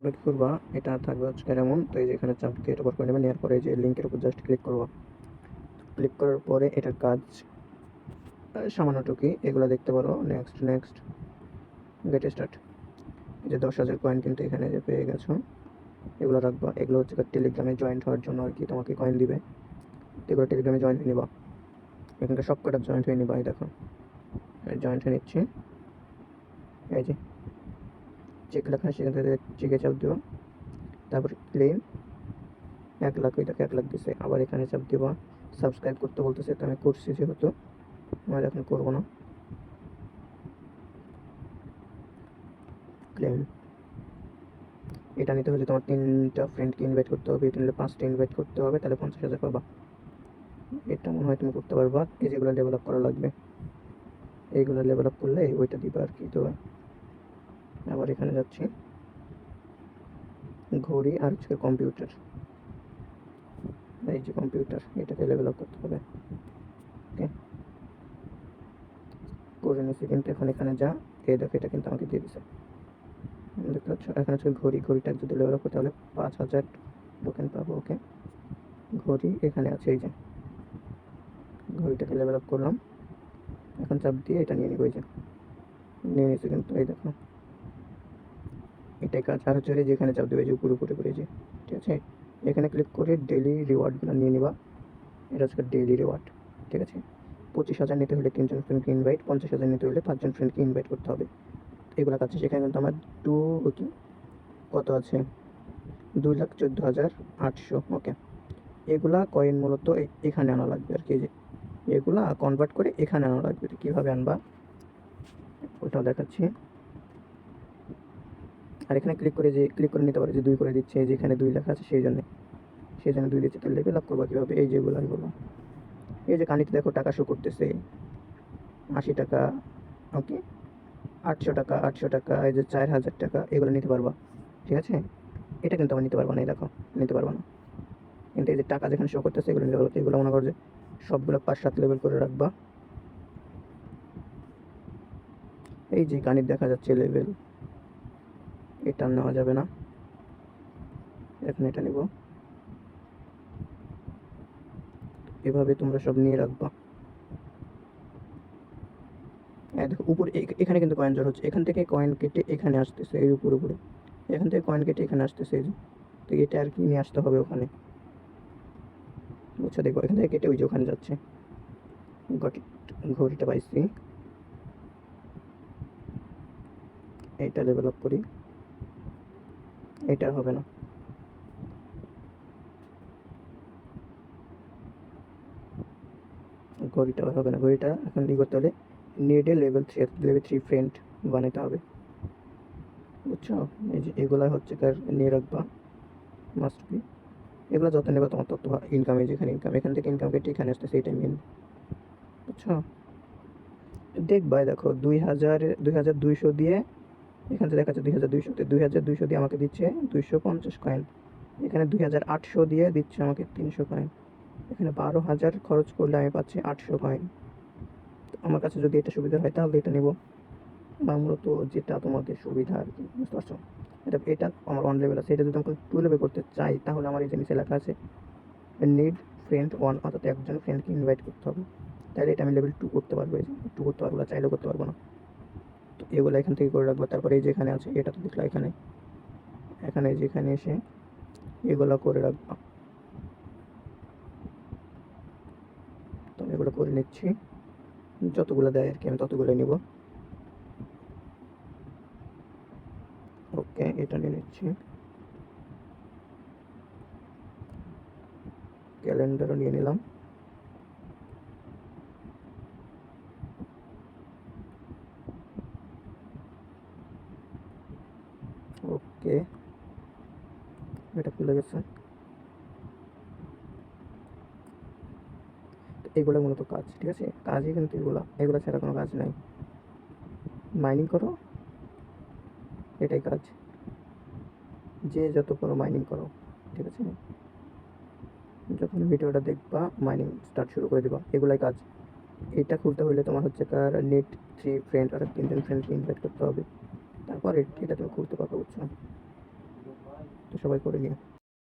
কি করবা, এটা থাকবে হচ্ছে এমন। তো এই যে এখানে চাপ দিয়ে এটা করে নেবে, নেওয়ার পরে এই যে লিঙ্কের উপর জাস্ট ক্লিক করবো। ক্লিক করার পরে এটার কাজ সামান্যটুকুই, এগুলো দেখতে পারো। Next next, get start. এই যে 10,000 কয়েন কিন্তু এখানে যে পেয়ে গেছো, এগুলো রাখবা। এগুলো হচ্ছে টেলিগ্রামে জয়েন্ট হওয়ার জন্য আর কি, তোমাকে কয়েন দিবে। এগুলো টেলিগ্রামে জয়েন্ট হয়ে নিবা, এখানকার সব কটা জয়েন্ট হয়ে নিবা। এই দেখো জয়েন্ট হয়ে নিচ্ছি। এই যে চেক লেখা, সেখান থেকে চেকে চাপ দিবা। তারপর ক্লেম 1 লাখ, ওই দেখো 1 লাখ দিছে। আবার এখানে চাপ দিবা। সাবস্ক্রাইব করতে বলতেছে, তো আমি করছি যেহেতু, আমার এখন করবো না। ক্লেম, এটা নিতে হলে তোমার 3টা ফ্রেন্ডকে ইনভাইট করতে হবে। এটা নিলে 5টা ইনভাইট করতে হবে, তাহলে 50,000 পাবা। এটা মনে হয় তুমি করতে পারবা। এই যেগুলো ডেভেলপ করা লাগবে, এইগুলো লেভেল আপ করলে ওইটা দিবা আর কি। তো আবার এখানে যাচ্ছি, ঘড়ি আর হচ্ছে কম্পিউটার। এই যে কম্পিউটার, এটাকে লেভেল আপ করতে হবে। ওকে, করে নিচ্ছি। কিন্তু এখন এখানে যা, এই দেখো এটা কিন্তু আমাকে দিয়ে দিছে, দেখতে পাচ্ছ। এখানে হচ্ছে ঘড়ি, ঘড়িটা যদি লেভেল আপ করতে হলে 5,000 টোকেন পাবো। ওকে, ঘড়ি এখানে আছে, এই যে ঘড়িটাকে লেভেল আপ করলাম। এখন চাপ দিয়ে এটা নিয়ে নিব। এই যে নিয়ে নিচ্ছি কিন্তু, এই দেখো এটাই কাজ। আর হচ্ছে যেখানে চাপ দেবে, যে উপরে উপরে করে, যে ঠিক আছে, এখানে ক্লিক করে ডেলি রিওয়ার্ডগুলো নিয়ে নিবা। এটা হচ্ছে ডেইলি রিওয়ার্ড, ঠিক আছে। 25,000 নিতে হলে 3জন ফ্রেন্ডকে ইনভাইট, 50,000 নিতে হলে 5জন ফ্রেন্ডকে ইনভাইট করতে হবে। এগুলো কাছে সেখানে কিন্তু আমার কত আছে, 2,14,800। ওকে, এগুলা কয়েন মূলত এখানে আনা লাগবে আর কি। যে এগুলা কনভার্ট করে এখানে আনা লাগবে। কীভাবে আনবা ওটাও দেখাচ্ছি। আর এখানে ক্লিক করে নিতে পারে, যে 2 করে দিচ্ছে, যেখানে 2 লেখা আছে সেই জন্য 2 দিচ্ছে। তো লেভেল আপ করবো কীভাবে, এই যেগুলো এগুলো, এই যে কানিতে দেখো টাকা শো করতেছে 80 টাকা। ওকে, 800 টাকা, 800 টাকা, এই যে 4,000 টাকা, এগুলো নিতে পারবা, ঠিক আছে। এটা কিন্তু আমার নিতে পারবা না, এই দেখো নিতে পারবা না। কিন্তু এই যে টাকা যেখানে শো করতেছে এগুলো নিতে পারবো। এগুলো মনে করো যে সবগুলো 5-7 লেভেল করে রাখবা। এই যে কানির দেখা যাচ্ছে লেভেল, এটা নেওয়া যাবে না, এখন এটা নিব। এভাবে তোমরা সব নিয়ে রাখবা। দেখো উপরে এখানে কিন্তু কয়েন জড় হচ্ছে, এখান থেকে কয়েন কেটে এখানে আসতেছে, এই উপরে উপরে এখান থেকে কয়েন কেটে এখানে আসতেছে। এই যে, তো এটা আর কি নিয়ে আসতে হবে ওখানে, বুঝছো। দেখো এখান থেকে কেটে ওই যে ওখানে যাচ্ছে। গট ইট, ঘড়িটা পাইছি। এইটা লেভেল আপ করি, এটা হবে না। ঘড়িটা হবে না, ঘড়িটা এখন কি করতে হলে নিড এ লেভেল 3 ফ্রেন্ড বানাতে হবে, বুঝছো। এই যে এগুলা হচ্ছে তার নিয়ে রাখবা, মাস্ট বি। এগুলো যত নেবা তোমার তত ইনকাম। এই যেখানে ইনকাম, এখান থেকে ইনকাম কেটে এখানে আসতেছে, এইটাই মেন, বুঝছো। দেখবা দেখো 2,200 দিয়ে, এখান থেকে দেখাচ্ছে 2,200, 2,200 দিয়ে আমাকে দিচ্ছে 250 কয়েন। এখানে 2,800 দিয়ে দিচ্ছে আমাকে 300 কয়েন। এখানে 12,000 খরচ করলে আমি পাচ্ছি 800 কয়েন। আমার কাছে যদি এটা সুবিধা হয় তাহলে এটা নেব, বা মূলত যেটা তোমাদের সুবিধা আর কি, বুঝতে পারছো। এটা আমার 1 লেভেল আছে। এটা যদি আমি 2 লেভেল করতে চাই, তাহলে আমার এই যে নিচে লেখা আছে নিড ফ্রেন্ড 1, অর্থাৎ একজন ফ্রেন্ডকে ইনভাইট করতে হবে। তাহলে এটা আমি লেভেল 2 করতে পারবো। এই যে 2 করতে পারবো না, চাইলেও করতে পারবো না। তো এগুলো এখান থেকে করে রাখবো। তারপরে এই যেখানে আছে, এটা তো দেখলাম এখানে, এখানে যেখানে এসে এগুলো করে রাখবো। তো আমি এগুলো করে নিচ্ছি, যতগুলো দেয় আর কি আমি ততগুলো নিব। ওকে, এটা নিয়ে নিচ্ছি। ক্যালেন্ডারও নিয়ে নিলাম। ওকে, এটা খুলে গেছে। তো এগুলো মূলত কাজ, ঠিক আছে। কাজই কিন্তু এগুলো ছাড়া কোনো কাজ নাই। মাইনিং করো, এটাই কাজ। যে যত করো মাইনিং করো, ঠিক আছে। যখন ভিডিওটা দেখবা মাইনিং স্টার্ট শুরু করে দিবা, এগুলাই কাজ। এটা খুলতে হলে তোমার হচ্ছে কার নেট 3 ফ্রেন্ড, আর 3জন ফ্রেন্ডকে ইনভাইট করতে হবে। তারপর এটা তুমি খুলতে পারবে, বুঝছো। তো সবাই করে নিও।